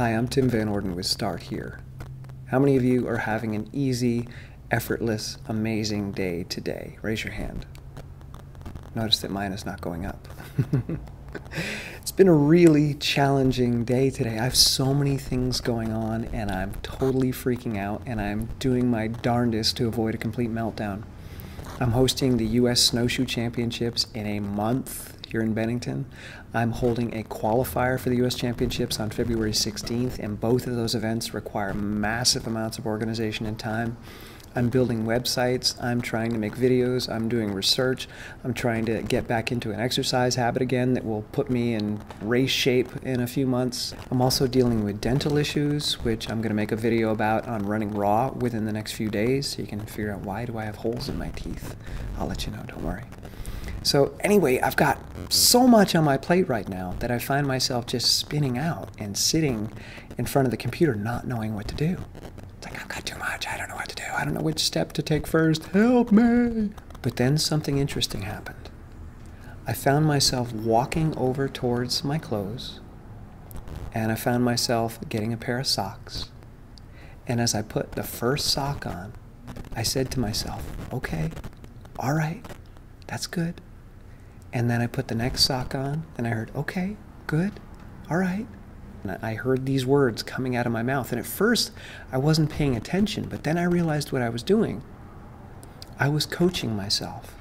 Hi, I'm Tim Van Orden with Start Here. How many of you are having an easy, effortless, amazing day today? Raise your hand. Notice that mine is not going up. It's been a really challenging day today. I have so many things going on and I'm totally freaking out and I'm doing my darndest to avoid a complete meltdown. I'm hosting the U.S. Snowshoe Championships in a month here in Bennington. I'm holding a qualifier for the U.S. Championships on February 16th, and both of those events require massive amounts of organization and time. I'm building websites, I'm trying to make videos, I'm doing research, I'm trying to get back into an exercise habit again that will put me in race shape in a few months. I'm also dealing with dental issues, which I'm going to make a video about on Running Raw within the next few days, so you can figure out why do I have holes in my teeth. I'll let you know, don't worry. So anyway, I've got so much on my plate right now that I find myself just spinning out and sitting in front of the computer not knowing what to do. It's like, I've got too much, I don't know what to do, I don't know which step to take first, help me. But then something interesting happened. I found myself walking over towards my clothes, and I found myself getting a pair of socks. And as I put the first sock on, I said to myself, okay, all right, that's good. And then I put the next sock on, and I heard, okay, good, all right. And I heard these words coming out of my mouth. And at first, I wasn't paying attention, but then I realized what I was doing. I was coaching myself.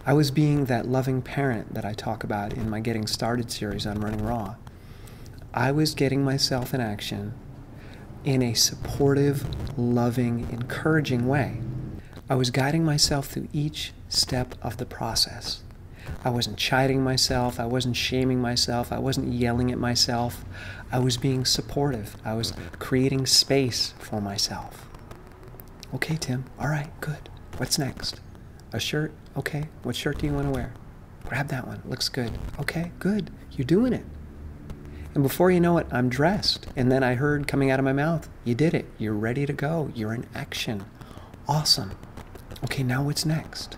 I was being that loving parent that I talk about in my Getting Started series on Running Raw. I was getting myself in action in a supportive, loving, encouraging way. I was guiding myself through each step of the process. I wasn't chiding myself, I wasn't shaming myself, I wasn't yelling at myself. I was being supportive. I was creating space for myself. Okay, Tim, all right, good. What's next? A shirt? Okay, what shirt do you want to wear? Grab that one, looks good. Okay, good, you're doing it. And before you know it, I'm dressed. And then I heard coming out of my mouth, you did it, you're ready to go, you're in action. Awesome. Okay, now what's next?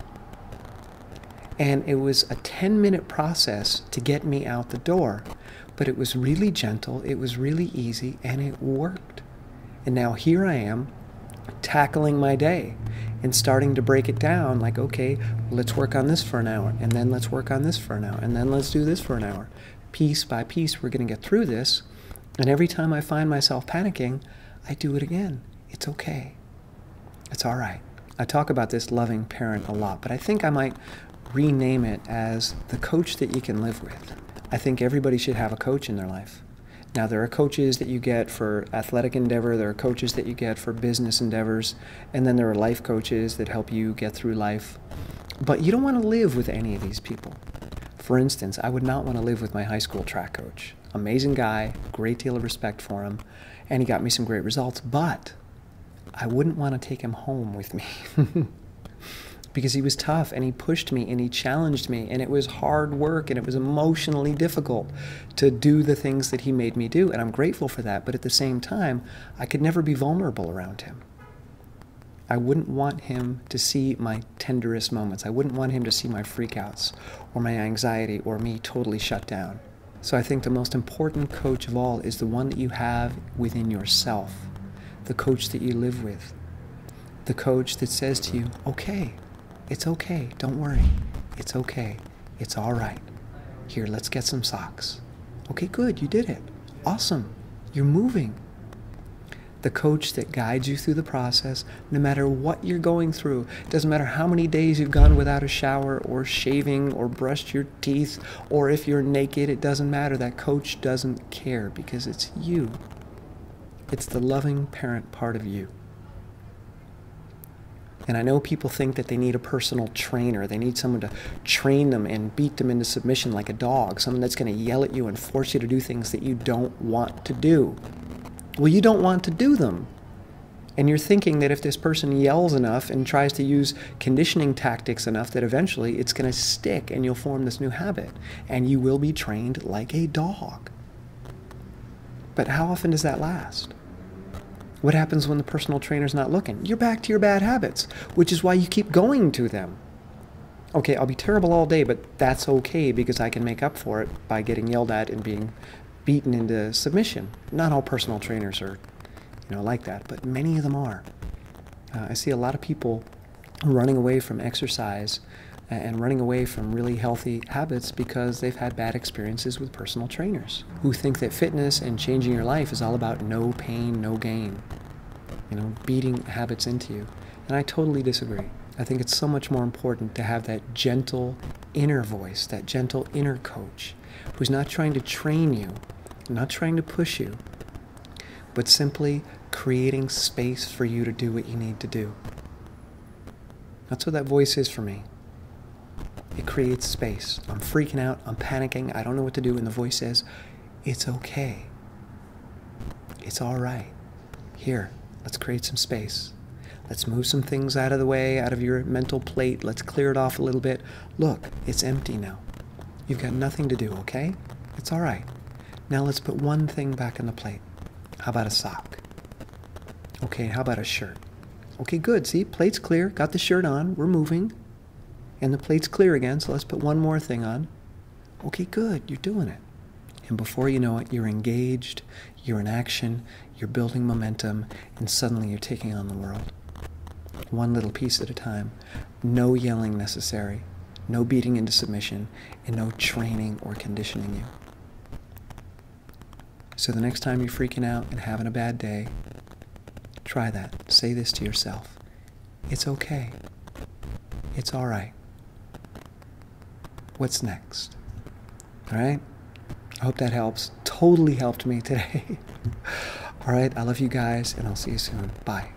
And it was a 10-minute process to get me out the door, but it was really gentle, it was really easy, and it worked. And now here I am, tackling my day and starting to break it down like, okay, let's work on this for an hour, and then let's work on this for an hour, and then let's do this for an hour. Piece by piece, we're going to get through this, and every time I find myself panicking, I do it again. It's okay. It's all right. I talk about this loving parent a lot, but I think I might rename it as the coach that you can live with. I think everybody should have a coach in their life. Now, there are coaches that you get for athletic endeavor, there are coaches that you get for business endeavors, and then there are life coaches that help you get through life. But you don't want to live with any of these people. For instance, I would not want to live with my high school track coach. Amazing guy, great deal of respect for him, and he got me some great results, but I wouldn't want to take him home with me. Because he was tough and he pushed me and he challenged me, and it was hard work and it was emotionally difficult to do the things that he made me do, and I'm grateful for that. But at the same time, I could never be vulnerable around him. I wouldn't want him to see my tenderest moments. I wouldn't want him to see my freakouts or my anxiety or me totally shut down. So I think the most important coach of all is the one that you have within yourself, the coach that you live with, the coach that says to you, okay, it's okay, don't worry. It's okay, it's all right. Here, let's get some socks. Okay, good, you did it. Awesome, you're moving. The coach that guides you through the process, no matter what you're going through. It doesn't matter how many days you've gone without a shower or shaving or brushed your teeth, or if you're naked, it doesn't matter. That coach doesn't care because it's you. It's the loving parent part of you. And I know people think that they need a personal trainer. They need someone to train them and beat them into submission like a dog, someone that's going to yell at you and force you to do things that you don't want to do. Well, you don't want to do them. And you're thinking that if this person yells enough and tries to use conditioning tactics enough, that eventually it's going to stick and you'll form this new habit and you will be trained like a dog. But how often does that last? What happens when the personal trainer's not looking? You're back to your bad habits, which is why you keep going to them. Okay, I'll be terrible all day, but that's okay because I can make up for it by getting yelled at and being beaten into submission. Not all personal trainers are, like that, but many of them are. I see a lot of people running away from exercise and running away from really healthy habits because they've had bad experiences with personal trainers who think that fitness and changing your life is all about no pain, no gain, beating habits into you. And I totally disagree. I think it's so much more important to have that gentle inner voice, that gentle inner coach who's not trying to train you, not trying to push you, but simply creating space for you to do what you need to do. That's what that voice is for me. It creates space. I'm freaking out. I'm panicking. I don't know what to do. And the voice says, it's okay. It's all right. Here, let's create some space. Let's move some things out of the way, out of your mental plate. Let's clear it off a little bit. Look, it's empty now. You've got nothing to do, okay? It's all right. Now let's put one thing back on the plate. How about a sock? Okay, how about a shirt? Okay, good. See, plate's clear. Got the shirt on. We're moving. And the plate's clear again, so let's put one more thing on. Okay, good. You're doing it. And before you know it, you're engaged, you're in action, you're building momentum, and suddenly you're taking on the world. One little piece at a time. No yelling necessary, no beating into submission, and no training or conditioning you. So the next time you're freaking out and having a bad day, try that. Say this to yourself. It's okay. It's all right. What's next? All right? I hope that helps. Totally helped me today. All right, I love you guys, and I'll see you soon. Bye.